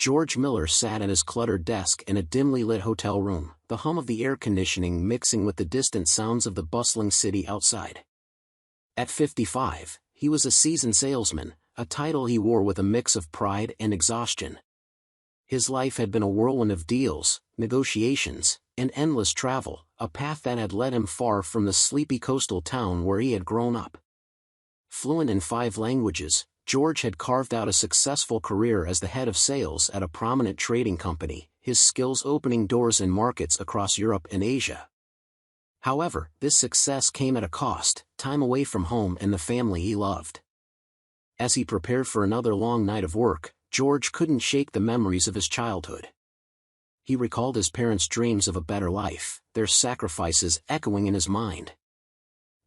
George Miller sat at his cluttered desk in a dimly lit hotel room, the hum of the air conditioning mixing with the distant sounds of the bustling city outside. At 55, he was a seasoned salesman, a title he wore with a mix of pride and exhaustion. His life had been a whirlwind of deals, negotiations, and endless travel, a path that had led him far from the sleepy coastal town where he had grown up. Fluent in 5 languages, George had carved out a successful career as the head of sales at a prominent trading company, his skills opening doors in markets across Europe and Asia. However, this success came at a cost: time away from home and the family he loved. As he prepared for another long night of work, George couldn't shake the memories of his childhood. He recalled his parents' dreams of a better life, their sacrifices echoing in his mind.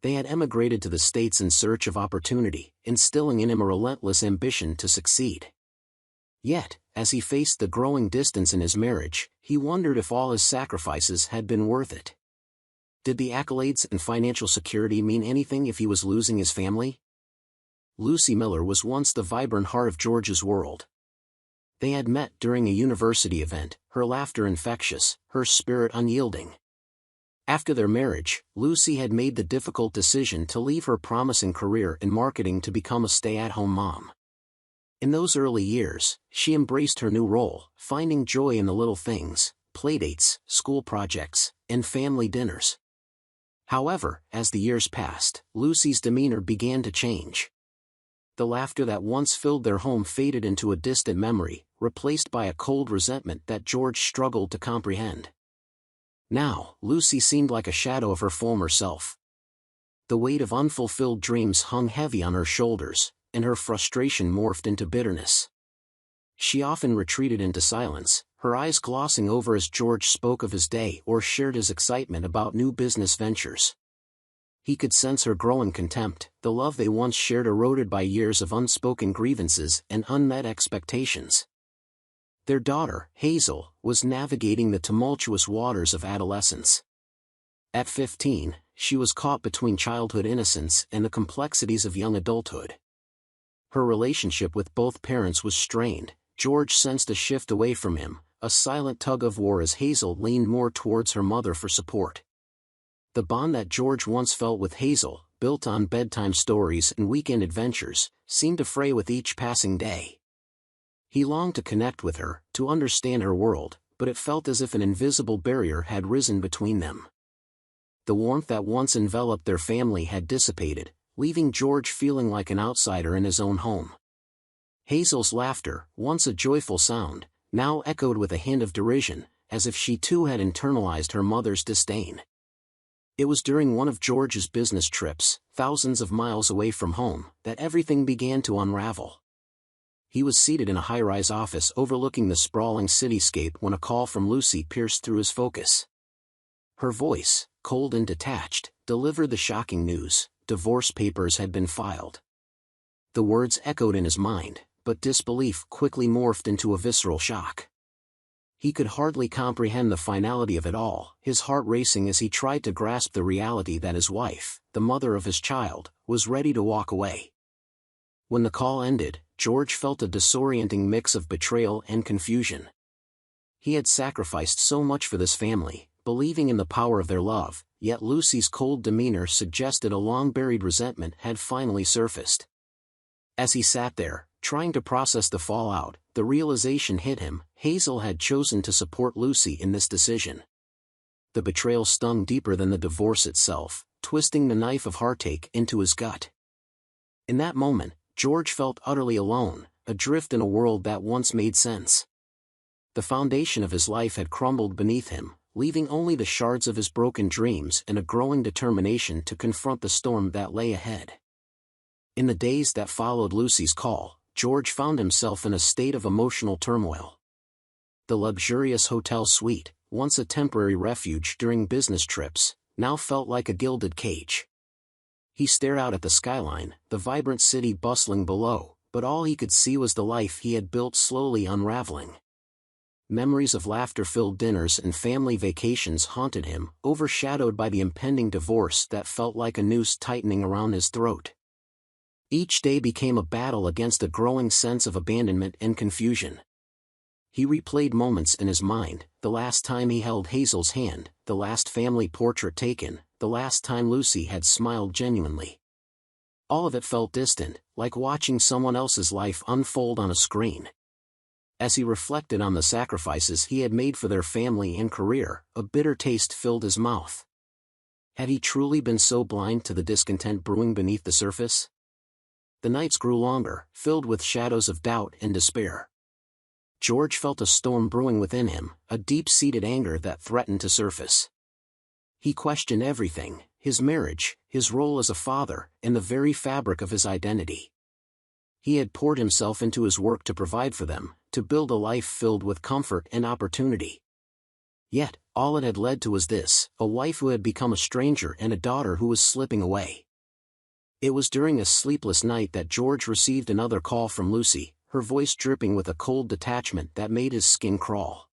They had emigrated to the States in search of opportunity, instilling in him a relentless ambition to succeed. Yet, as he faced the growing distance in his marriage, he wondered if all his sacrifices had been worth it. Did the accolades and financial security mean anything if he was losing his family? Lucy Miller was once the vibrant heart of George's world. They had met during a university event, her laughter infectious, her spirit unyielding. After their marriage, Lucy had made the difficult decision to leave her promising career in marketing to become a stay-at-home mom. In those early years, she embraced her new role, finding joy in the little things: playdates, school projects, and family dinners. However, as the years passed, Lucy's demeanor began to change. The laughter that once filled their home faded into a distant memory, replaced by a cold resentment that George struggled to comprehend. Now, Lucy seemed like a shadow of her former self. The weight of unfulfilled dreams hung heavy on her shoulders, and her frustration morphed into bitterness. She often retreated into silence, her eyes glossing over as George spoke of his day or shared his excitement about new business ventures. He could sense her growing contempt, the love they once shared eroded by years of unspoken grievances and unmet expectations. Their daughter, Hazel, was navigating the tumultuous waters of adolescence. At 15, she was caught between childhood innocence and the complexities of young adulthood. Her relationship with both parents was strained. George sensed a shift away from him, a silent tug-of-war as Hazel leaned more towards her mother for support. The bond that George once felt with Hazel, built on bedtime stories and weekend adventures, seemed to fray with each passing day. He longed to connect with her, to understand her world, but it felt as if an invisible barrier had risen between them. The warmth that once enveloped their family had dissipated, leaving George feeling like an outsider in his own home. Hazel's laughter, once a joyful sound, now echoed with a hint of derision, as if she too had internalized her mother's disdain. It was during one of George's business trips, thousands of miles away from home, that everything began to unravel. He was seated in a high-rise office overlooking the sprawling cityscape when a call from Lucy pierced through his focus. Her voice, cold and detached, delivered the shocking news: divorce papers had been filed. The words echoed in his mind, but disbelief quickly morphed into a visceral shock. He could hardly comprehend the finality of it all, his heart racing as he tried to grasp the reality that his wife, the mother of his child, was ready to walk away. When the call ended, George felt a disorienting mix of betrayal and confusion. He had sacrificed so much for this family, believing in the power of their love, yet Lucy's cold demeanor suggested a long-buried resentment had finally surfaced. As he sat there, trying to process the fallout, the realization hit him: Hazel had chosen to support Lucy in this decision. The betrayal stung deeper than the divorce itself, twisting the knife of heartache into his gut. In that moment, George felt utterly alone, adrift in a world that once made sense. The foundation of his life had crumbled beneath him, leaving only the shards of his broken dreams and a growing determination to confront the storm that lay ahead. In the days that followed Lucy's call, George found himself in a state of emotional turmoil. The luxurious hotel suite, once a temporary refuge during business trips, now felt like a gilded cage. He stared out at the skyline, the vibrant city bustling below, but all he could see was the life he had built slowly unraveling. Memories of laughter-filled dinners and family vacations haunted him, overshadowed by the impending divorce that felt like a noose tightening around his throat. Each day became a battle against a growing sense of abandonment and confusion. He replayed moments in his mind, the last time he held Hazel's hand, the last family portrait taken, the last time Lucy had smiled genuinely. All of it felt distant, like watching someone else's life unfold on a screen. As he reflected on the sacrifices he had made for their family and career, a bitter taste filled his mouth. Had he truly been so blind to the discontent brewing beneath the surface? The nights grew longer, filled with shadows of doubt and despair. George felt a storm brewing within him, a deep-seated anger that threatened to surface. He questioned everything, his marriage, his role as a father, and the very fabric of his identity. He had poured himself into his work to provide for them, to build a life filled with comfort and opportunity. Yet, all it had led to was this, a wife who had become a stranger and a daughter who was slipping away. It was during a sleepless night that George received another call from Lucy, her voice dripping with a cold detachment that made his skin crawl.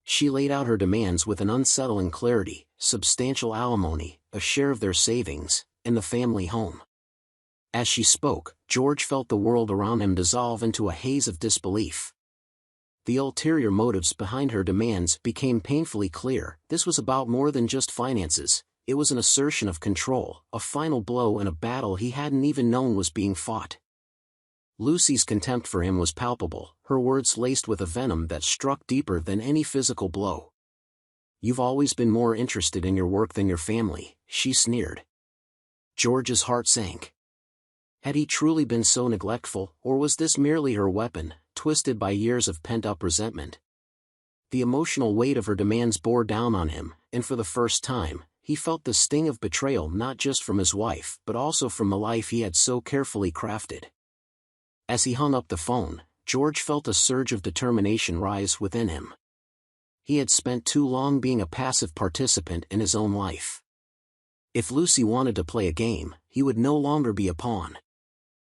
She laid out her demands with an unsettling clarity: substantial alimony, a share of their savings, and the family home. As she spoke, George felt the world around him dissolve into a haze of disbelief. The ulterior motives behind her demands became painfully clear. This was about more than just finances. It was an assertion of control, a final blow in a battle he hadn't even known was being fought. Lucy's contempt for him was palpable, her words laced with a venom that struck deeper than any physical blow. "You've always been more interested in your work than your family," she sneered. George's heart sank. Had he truly been so neglectful, or was this merely her weapon, twisted by years of pent-up resentment? The emotional weight of her demands bore down on him, and for the first time, he felt the sting of betrayal not just from his wife but also from the life he had so carefully crafted. As he hung up the phone, George felt a surge of determination rise within him. He had spent too long being a passive participant in his own life. If Lucy wanted to play a game, he would no longer be a pawn.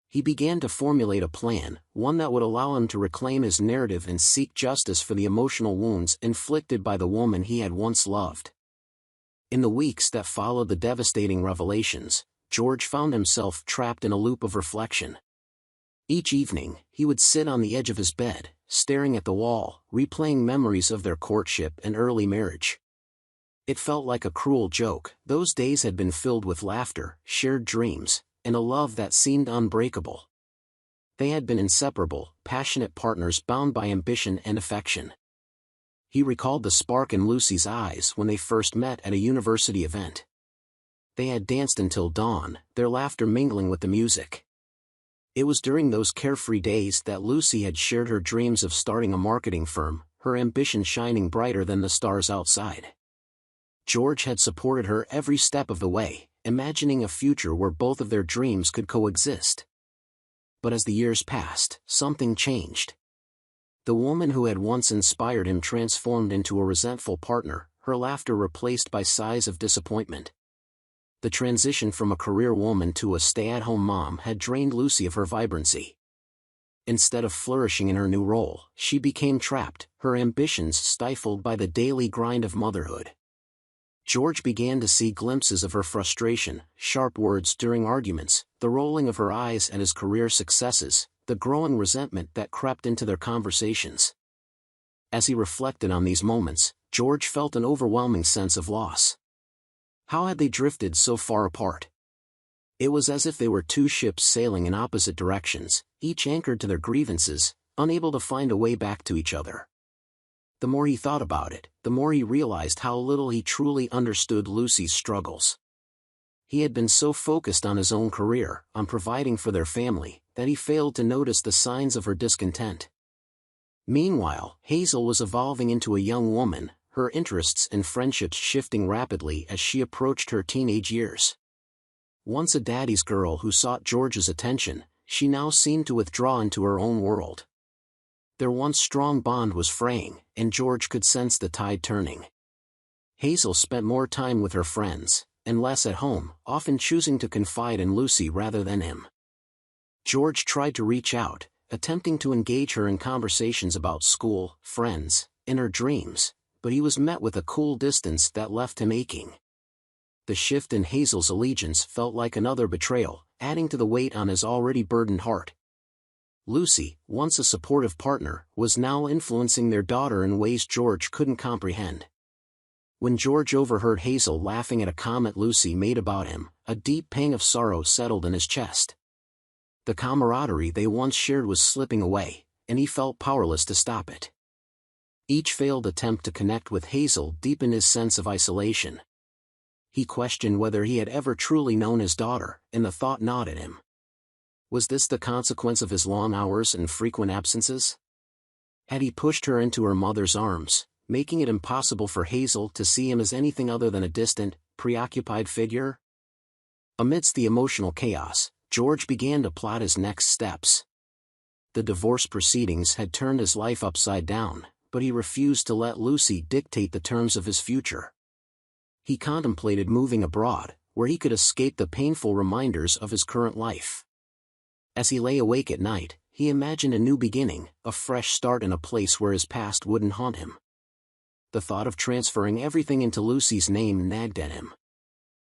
He began to formulate a plan, one that would allow him to reclaim his narrative and seek justice for the emotional wounds inflicted by the woman he had once loved. In the weeks that followed the devastating revelations, George found himself trapped in a loop of reflection. Each evening, he would sit on the edge of his bed, staring at the wall, replaying memories of their courtship and early marriage. It felt like a cruel joke. Those days had been filled with laughter, shared dreams, and a love that seemed unbreakable. They had been inseparable, passionate partners bound by ambition and affection. He recalled the spark in Lucy's eyes when they first met at a university event. They had danced until dawn, their laughter mingling with the music. It was during those carefree days that Lucy had shared her dreams of starting a marketing firm, her ambition shining brighter than the stars outside. George had supported her every step of the way, imagining a future where both of their dreams could coexist. But as the years passed, something changed. The woman who had once inspired him transformed into a resentful partner, her laughter replaced by sighs of disappointment. The transition from a career woman to a stay-at-home mom had drained Lucy of her vibrancy. Instead of flourishing in her new role, she became trapped, her ambitions stifled by the daily grind of motherhood. George began to see glimpses of her frustration, sharp words during arguments, the rolling of her eyes at his career successes, the growing resentment that crept into their conversations. As he reflected on these moments, George felt an overwhelming sense of loss. How had they drifted so far apart? It was as if they were two ships sailing in opposite directions, each anchored to their grievances, unable to find a way back to each other. The more he thought about it, the more he realized how little he truly understood Lucy's struggles. He had been so focused on his own career, on providing for their family, that he failed to notice the signs of her discontent. Meanwhile, Hazel was evolving into a young woman, her interests and friendships shifting rapidly as she approached her teenage years. Once a daddy's girl who sought George's attention, she now seemed to withdraw into her own world. Their once strong bond was fraying, and George could sense the tide turning. Hazel spent more time with her friends, and less at home, often choosing to confide in Lucy rather than him. George tried to reach out, attempting to engage her in conversations about school, friends, and her dreams, but he was met with a cool distance that left him aching. The shift in Hazel's allegiance felt like another betrayal, adding to the weight on his already burdened heart. Lucy, once a supportive partner, was now influencing their daughter in ways George couldn't comprehend. When George overheard Hazel laughing at a comment Lucy made about him, a deep pang of sorrow settled in his chest. The camaraderie they once shared was slipping away, and he felt powerless to stop it. Each failed attempt to connect with Hazel deepened his sense of isolation. He questioned whether he had ever truly known his daughter, and the thought gnawed at him. Was this the consequence of his long hours and frequent absences? Had he pushed her into her mother's arms, making it impossible for Hazel to see him as anything other than a distant, preoccupied figure? Amidst the emotional chaos, George began to plot his next steps. The divorce proceedings had turned his life upside down, but he refused to let Lucy dictate the terms of his future. He contemplated moving abroad, where he could escape the painful reminders of his current life. As he lay awake at night, he imagined a new beginning, a fresh start in a place where his past wouldn't haunt him. The thought of transferring everything into Lucy's name nagged at him.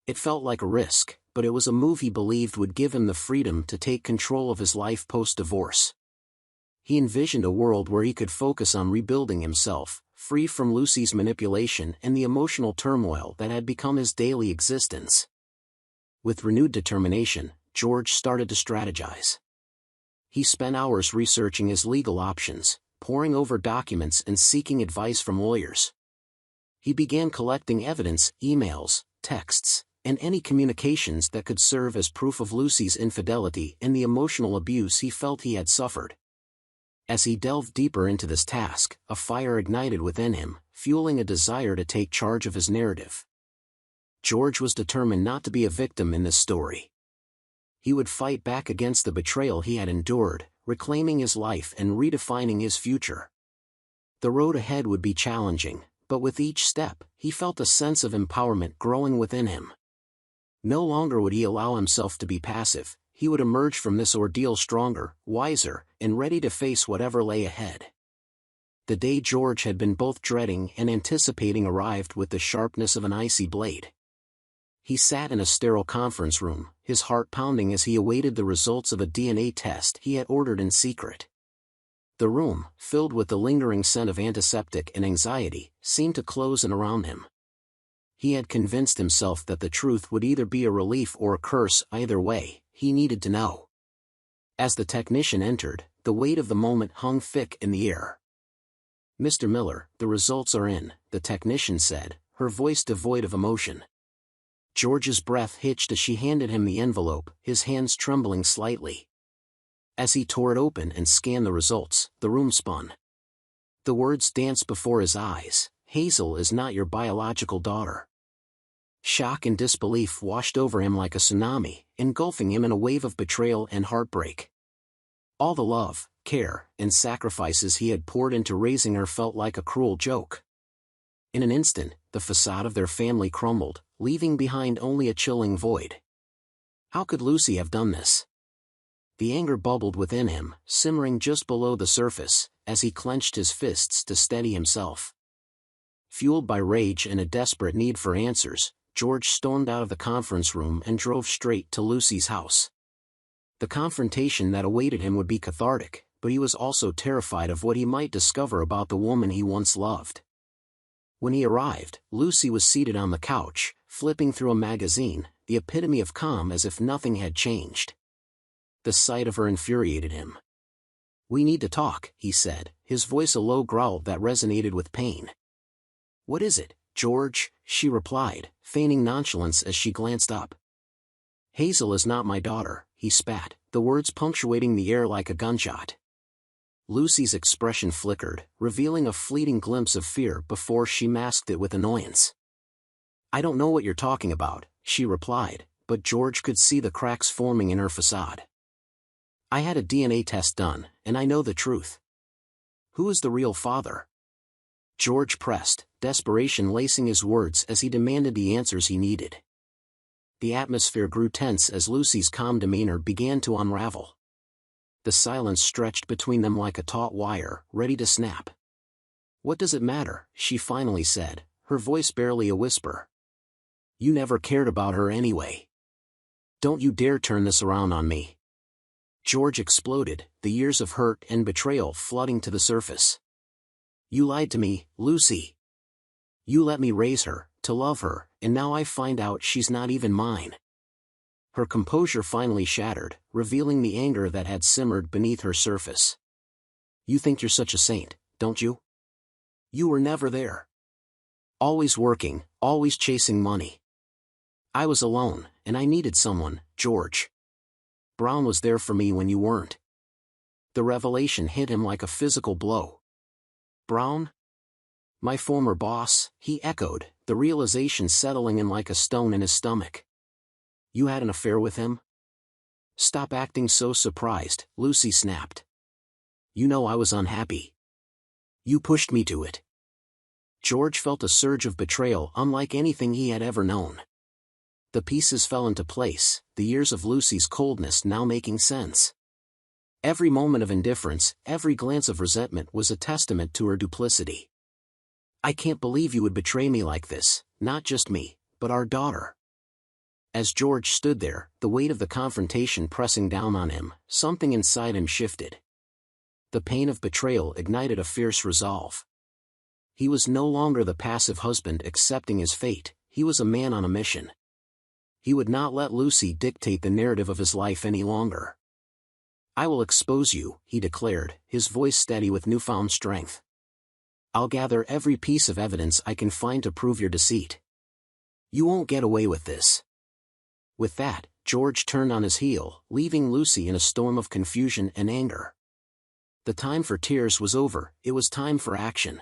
It felt like a risk, but it was a move he believed would give him the freedom to take control of his life post-divorce. He envisioned a world where he could focus on rebuilding himself, free from Lucy's manipulation and the emotional turmoil that had become his daily existence. With renewed determination, George started to strategize. He spent hours researching his legal options, poring over documents and seeking advice from lawyers. He began collecting evidence, emails, texts, and any communications that could serve as proof of Lucy's infidelity and the emotional abuse he felt he had suffered. As he delved deeper into this task, a fire ignited within him, fueling a desire to take charge of his narrative. George was determined not to be a victim in this story. He would fight back against the betrayal he had endured, reclaiming his life and redefining his future. The road ahead would be challenging, but with each step, he felt a sense of empowerment growing within him. No longer would he allow himself to be passive. He would emerge from this ordeal stronger, wiser, and ready to face whatever lay ahead. The day George had been both dreading and anticipating arrived with the sharpness of an icy blade. He sat in a sterile conference room, his heart pounding as he awaited the results of a DNA test he had ordered in secret. The room, filled with the lingering scent of antiseptic and anxiety, seemed to close in around him. He had convinced himself that the truth would either be a relief or a curse. Either way, he needed to know. As the technician entered, the weight of the moment hung thick in the air. "Mr. Miller, the results are in," the technician said, her voice devoid of emotion. George's breath hitched as she handed him the envelope, his hands trembling slightly. As he tore it open and scanned the results, the room spun. The words danced before his eyes: "Hazel is not your biological daughter." Shock and disbelief washed over him like a tsunami, engulfing him in a wave of betrayal and heartbreak. All the love, care, and sacrifices he had poured into raising her felt like a cruel joke. In an instant, the facade of their family crumbled, leaving behind only a chilling void. How could Lucy have done this? The anger bubbled within him, simmering just below the surface, as he clenched his fists to steady himself. Fueled by rage and a desperate need for answers, George stormed out of the conference room and drove straight to Lucy's house. The confrontation that awaited him would be cathartic, but he was also terrified of what he might discover about the woman he once loved. When he arrived, Lucy was seated on the couch, flipping through a magazine, the epitome of calm as if nothing had changed. The sight of her infuriated him. "We need to talk," he said, his voice a low growl that resonated with pain. "What is it, George?" she replied, feigning nonchalance as she glanced up. "Hazel is not my daughter," he spat, the words punctuating the air like a gunshot. Lucy's expression flickered, revealing a fleeting glimpse of fear before she masked it with annoyance. "I don't know what you're talking about," she replied, but George could see the cracks forming in her facade. "I had a DNA test done, and I know the truth." "Who is the real father?" George pressed, desperation lacing his words as he demanded the answers he needed. The atmosphere grew tense as Lucy's calm demeanor began to unravel. The silence stretched between them like a taut wire, ready to snap. "What does it matter?" she finally said, her voice barely a whisper. "You never cared about her anyway. Don't you dare turn this around on me." George exploded, the years of hurt and betrayal flooding to the surface. You lied to me, Lucy. You let me raise her, to love her, and now I find out she's not even mine. Her composure finally shattered, revealing the anger that had simmered beneath her surface. You think you're such a saint, don't you? You were never there. Always working, always chasing money. I was alone, and I needed someone, George. Brown was there for me when you weren't. The revelation hit him like a physical blow. Brown? My former boss, he echoed, the realization settling in like a stone in his stomach. You had an affair with him? Stop acting so surprised, Lucy snapped. You know I was unhappy. You pushed me to it. George felt a surge of betrayal unlike anything he had ever known. The pieces fell into place, the years of Lucy's coldness now making sense. Every moment of indifference, every glance of resentment was a testament to her duplicity. I can't believe you would betray me like this, not just me, but our daughter. As George stood there, the weight of the confrontation pressing down on him, something inside him shifted. The pain of betrayal ignited a fierce resolve. He was no longer the passive husband accepting his fate, he was a man on a mission. He would not let Lucy dictate the narrative of his life any longer. I will expose you, he declared, his voice steady with newfound strength. I'll gather every piece of evidence I can find to prove your deceit. You won't get away with this. With that, George turned on his heel, leaving Lucy in a storm of confusion and anger. The time for tears was over, it was time for action.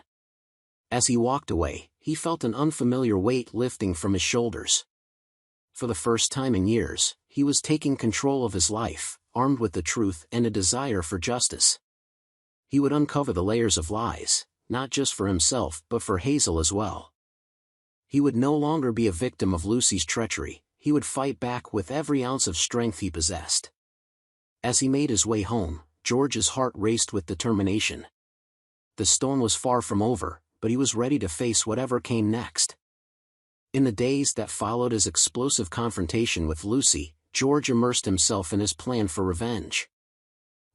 As he walked away, he felt an unfamiliar weight lifting from his shoulders. For the first time in years, he was taking control of his life, armed with the truth and a desire for justice. He would uncover the layers of lies, not just for himself but for Hazel as well. He would no longer be a victim of Lucy's treachery, he would fight back with every ounce of strength he possessed. As he made his way home, George's heart raced with determination. The storm was far from over, but he was ready to face whatever came next. In the days that followed his explosive confrontation with Lucy, George immersed himself in his plan for revenge.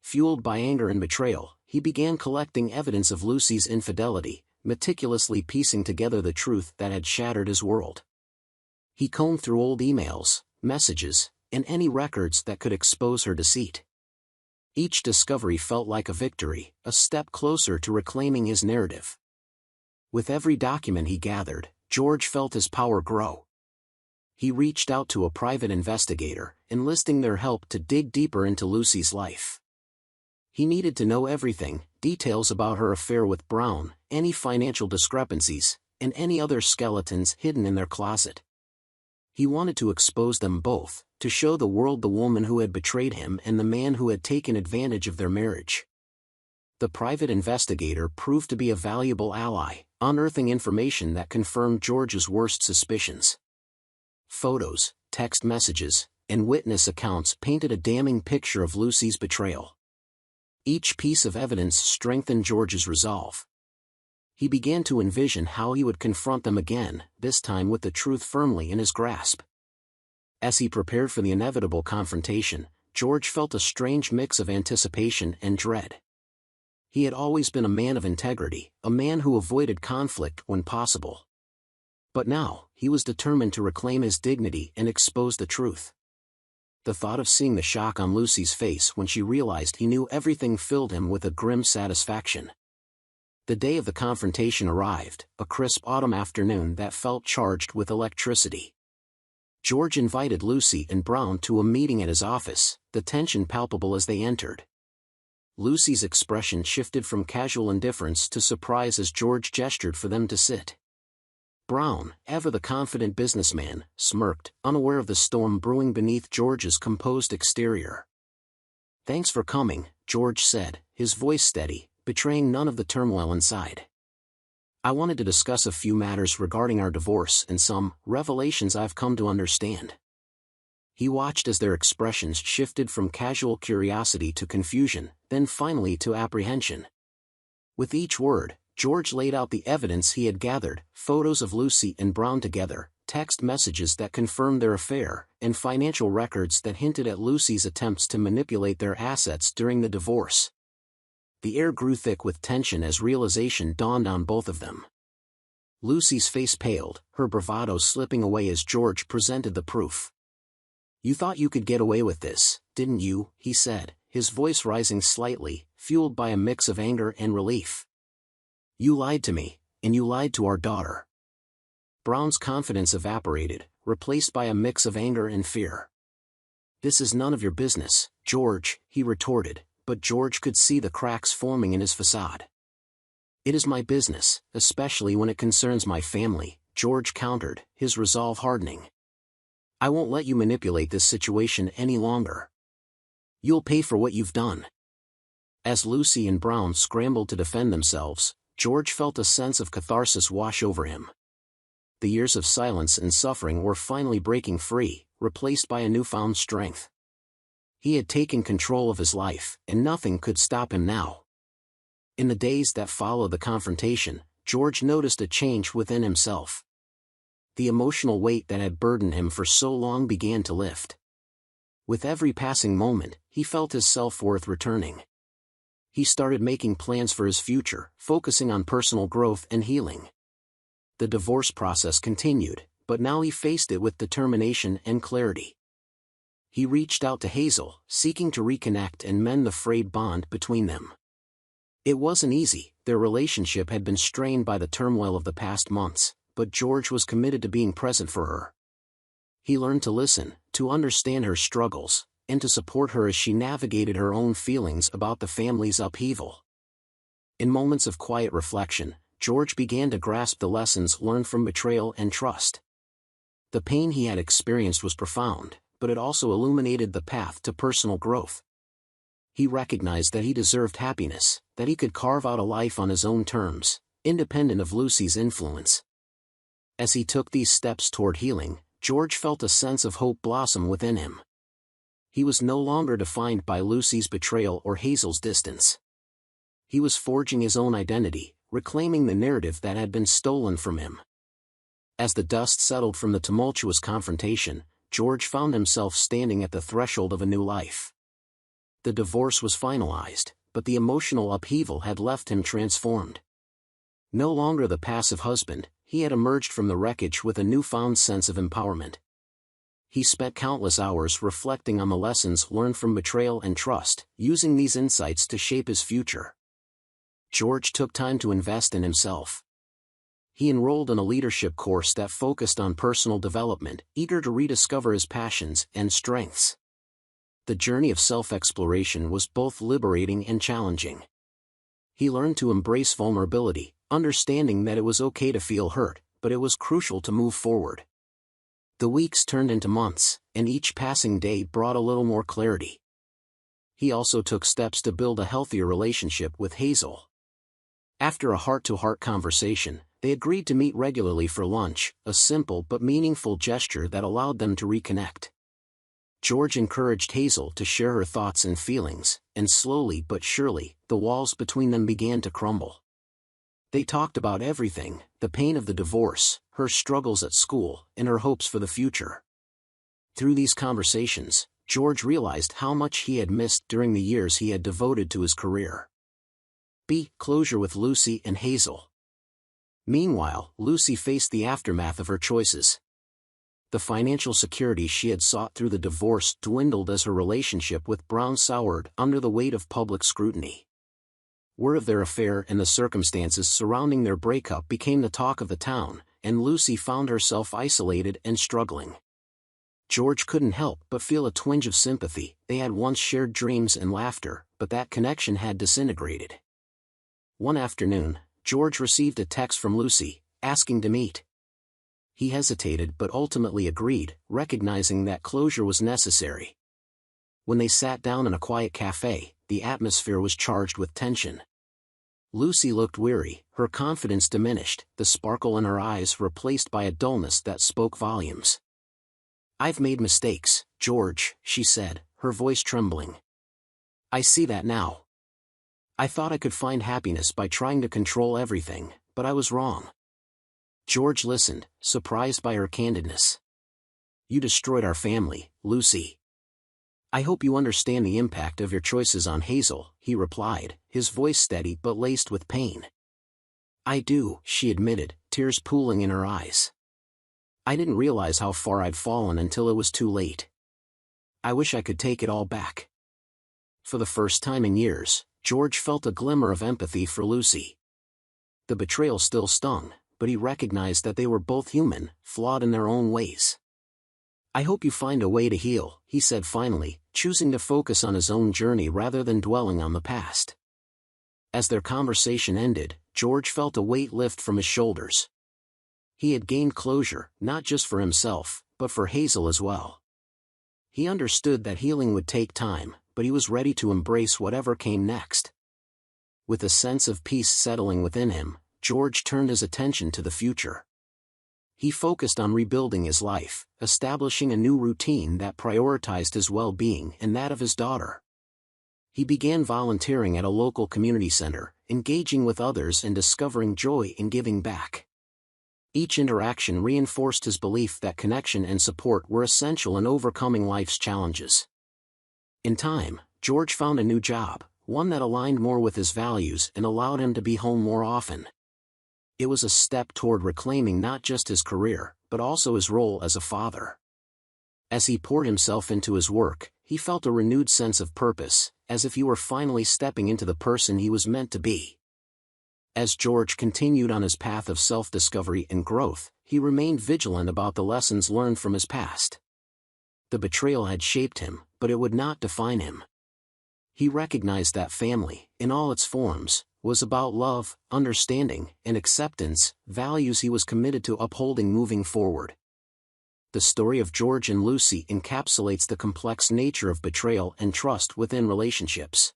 Fueled by anger and betrayal, he began collecting evidence of Lucy's infidelity, meticulously piecing together the truth that had shattered his world. He combed through old emails, messages, and any records that could expose her deceit. Each discovery felt like a victory, a step closer to reclaiming his narrative. With every document he gathered, George felt his power grow. He reached out to a private investigator, enlisting their help to dig deeper into Lucy's life. He needed to know everything, details about her affair with Brown, any financial discrepancies, and any other skeletons hidden in their closet. He wanted to expose them both, to show the world the woman who had betrayed him and the man who had taken advantage of their marriage. The private investigator proved to be a valuable ally, unearthing information that confirmed George's worst suspicions. Photos, text messages, and witness accounts painted a damning picture of Lucy's betrayal. Each piece of evidence strengthened George's resolve. He began to envision how he would confront them again, this time with the truth firmly in his grasp. As he prepared for the inevitable confrontation, George felt a strange mix of anticipation and dread. He had always been a man of integrity, a man who avoided conflict when possible. But now, he was determined to reclaim his dignity and expose the truth. The thought of seeing the shock on Lucy's face when she realized he knew everything filled him with a grim satisfaction. The day of the confrontation arrived, a crisp autumn afternoon that felt charged with electricity. George invited Lucy and Brown to a meeting at his office, the tension palpable as they entered. Lucy's expression shifted from casual indifference to surprise as George gestured for them to sit. Brown, ever the confident businessman, smirked, unaware of the storm brewing beneath George's composed exterior. "Thanks for coming," George said, his voice steady, betraying none of the turmoil inside. "I wanted to discuss a few matters regarding our divorce and some revelations I've come to understand." He watched as their expressions shifted from casual curiosity to confusion, then finally to apprehension. With each word, George laid out the evidence he had gathered, photos of Lucy and Brown together, text messages that confirmed their affair, and financial records that hinted at Lucy's attempts to manipulate their assets during the divorce. The air grew thick with tension as realization dawned on both of them. Lucy's face paled, her bravado slipping away as George presented the proof. "You thought you could get away with this, didn't you?" he said, his voice rising slightly, fueled by a mix of anger and relief. "You lied to me, and you lied to our daughter." Brown's confidence evaporated, replaced by a mix of anger and fear. "This is none of your business, George," he retorted, but George could see the cracks forming in his facade. "It is my business, especially when it concerns my family," George countered, his resolve hardening. "I won't let you manipulate this situation any longer. You'll pay for what you've done." As Lucy and Brown scrambled to defend themselves, George felt a sense of catharsis wash over him. The years of silence and suffering were finally breaking free, replaced by a newfound strength. He had taken control of his life, and nothing could stop him now. In the days that followed the confrontation, George noticed a change within himself. The emotional weight that had burdened him for so long began to lift. With every passing moment, he felt his self-worth returning. He started making plans for his future, focusing on personal growth and healing. The divorce process continued, but now he faced it with determination and clarity. He reached out to Hazel, seeking to reconnect and mend the frayed bond between them. It wasn't easy, their relationship had been strained by the turmoil of the past months, but George was committed to being present for her. He learned to listen, to understand her struggles, and to support her as she navigated her own feelings about the family's upheaval. In moments of quiet reflection, George began to grasp the lessons learned from betrayal and trust. The pain he had experienced was profound, but it also illuminated the path to personal growth. He recognized that he deserved happiness, that he could carve out a life on his own terms, independent of Lucy's influence. As he took these steps toward healing, George felt a sense of hope blossom within him. He was no longer defined by Lucy's betrayal or Hazel's distance. He was forging his own identity, reclaiming the narrative that had been stolen from him. As the dust settled from the tumultuous confrontation, George found himself standing at the threshold of a new life. The divorce was finalized, but the emotional upheaval had left him transformed. No longer the passive husband, he had emerged from the wreckage with a newfound sense of empowerment. He spent countless hours reflecting on the lessons learned from betrayal and trust, using these insights to shape his future. George took time to invest in himself. He enrolled in a leadership course that focused on personal development, eager to rediscover his passions and strengths. The journey of self-exploration was both liberating and challenging. He learned to embrace vulnerability, understanding that it was okay to feel hurt, but it was crucial to move forward. The weeks turned into months, and each passing day brought a little more clarity. He also took steps to build a healthier relationship with Hazel. After a heart-to-heart conversation, they agreed to meet regularly for lunch, a simple but meaningful gesture that allowed them to reconnect. George encouraged Hazel to share her thoughts and feelings, and slowly but surely, the walls between them began to crumble. They talked about everything, the pain of the divorce, her struggles at school, and her hopes for the future. Through these conversations, George realized how much he had missed during the years he had devoted to his career. Closure with Lucy and Hazel. Meanwhile, Lucy faced the aftermath of her choices. The financial security she had sought through the divorce dwindled as her relationship with Brown soured under the weight of public scrutiny. Word of their affair and the circumstances surrounding their breakup became the talk of the town, and Lucy found herself isolated and struggling. George couldn't help but feel a twinge of sympathy. They had once shared dreams and laughter, but that connection had disintegrated. One afternoon, George received a text from Lucy, asking to meet. He hesitated but ultimately agreed, recognizing that closure was necessary. When they sat down in a quiet cafe, the atmosphere was charged with tension. Lucy looked weary, her confidence diminished, the sparkle in her eyes replaced by a dullness that spoke volumes. "I've made mistakes, George," she said, her voice trembling. "I see that now. I thought I could find happiness by trying to control everything, but I was wrong. George listened, surprised by her candidness. "You destroyed our family, Lucy. I hope you understand the impact of your choices on Hazel," he replied, his voice steady but laced with pain. "I do," she admitted, tears pooling in her eyes. "I didn't realize how far I'd fallen until it was too late. I wish I could take it all back." For the first time in years, George felt a glimmer of empathy for Lucy. The betrayal still stung, but he recognized that they were both human, flawed in their own ways. "I hope you find a way to heal," he said finally, choosing to focus on his own journey rather than dwelling on the past. As their conversation ended, George felt a weight lift from his shoulders. He had gained closure, not just for himself, but for Hazel as well. He understood that healing would take time, but he was ready to embrace whatever came next. With a sense of peace settling within him, George turned his attention to the future. He focused on rebuilding his life, establishing a new routine that prioritized his well-being and that of his daughter. He began volunteering at a local community center, engaging with others and discovering joy in giving back. Each interaction reinforced his belief that connection and support were essential in overcoming life's challenges. In time, George found a new job, one that aligned more with his values and allowed him to be home more often. It was a step toward reclaiming not just his career, but also his role as a father. As he poured himself into his work, he felt a renewed sense of purpose, as if he were finally stepping into the person he was meant to be. As George continued on his path of self-discovery and growth, he remained vigilant about the lessons learned from his past. The betrayal had shaped him, but it would not define him. He recognized that family, in all its forms, was about love, understanding, and acceptance, values he was committed to upholding moving forward. The story of George and Lucy encapsulates the complex nature of betrayal and trust within relationships.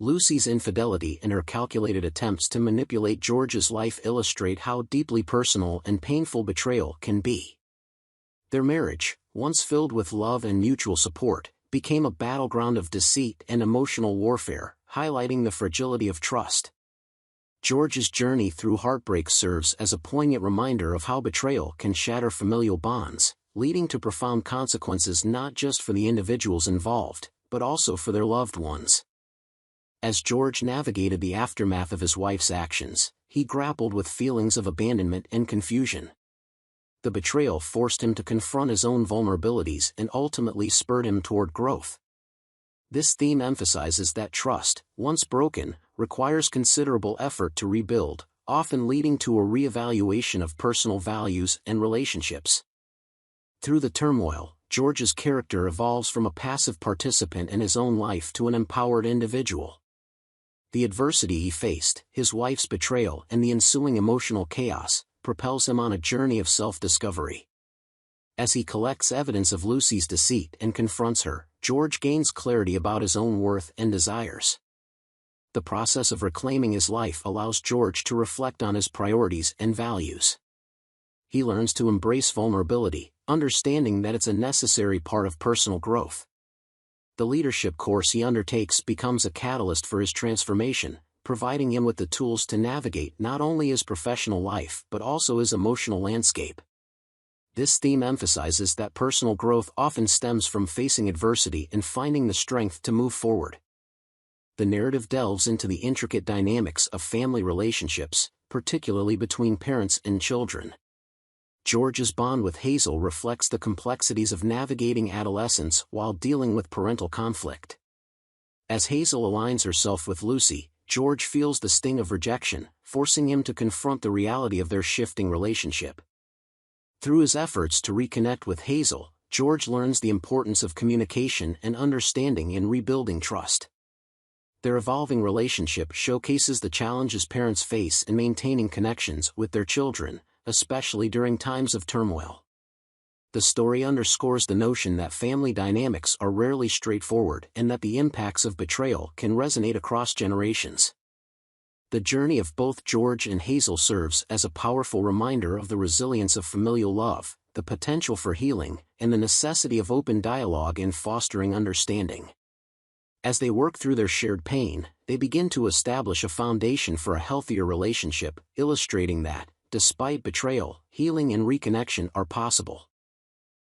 Lucy's infidelity and her calculated attempts to manipulate George's life illustrate how deeply personal and painful betrayal can be. Their marriage, once filled with love and mutual support, became a battleground of deceit and emotional warfare, highlighting the fragility of trust. George's journey through heartbreak serves as a poignant reminder of how betrayal can shatter familial bonds, leading to profound consequences not just for the individuals involved, but also for their loved ones. As George navigated the aftermath of his wife's actions, he grappled with feelings of abandonment and confusion. The betrayal forced him to confront his own vulnerabilities and ultimately spurred him toward growth. This theme emphasizes that trust, once broken, requires considerable effort to rebuild, often leading to a reevaluation of personal values and relationships. Through the turmoil, George's character evolves from a passive participant in his own life to an empowered individual. The adversity he faced, his wife's betrayal and the ensuing emotional chaos, propels him on a journey of self-discovery. As he collects evidence of Lucy's deceit and confronts her, George gains clarity about his own worth and desires. The process of reclaiming his life allows George to reflect on his priorities and values. He learns to embrace vulnerability, understanding that it's a necessary part of personal growth. The leadership course he undertakes becomes a catalyst for his transformation, providing him with the tools to navigate not only his professional life but also his emotional landscape. This theme emphasizes that personal growth often stems from facing adversity and finding the strength to move forward. The narrative delves into the intricate dynamics of family relationships, particularly between parents and children. George's bond with Hazel reflects the complexities of navigating adolescence while dealing with parental conflict. As Hazel aligns herself with Lucy, George feels the sting of rejection, forcing him to confront the reality of their shifting relationship. Through his efforts to reconnect with Hazel, George learns the importance of communication and understanding in rebuilding trust. Their evolving relationship showcases the challenges parents face in maintaining connections with their children, especially during times of turmoil. The story underscores the notion that family dynamics are rarely straightforward and that the impacts of betrayal can resonate across generations. The journey of both George and Hazel serves as a powerful reminder of the resilience of familial love, the potential for healing, and the necessity of open dialogue in fostering understanding. As they work through their shared pain, they begin to establish a foundation for a healthier relationship, illustrating that, Despite betrayal, healing and reconnection are possible.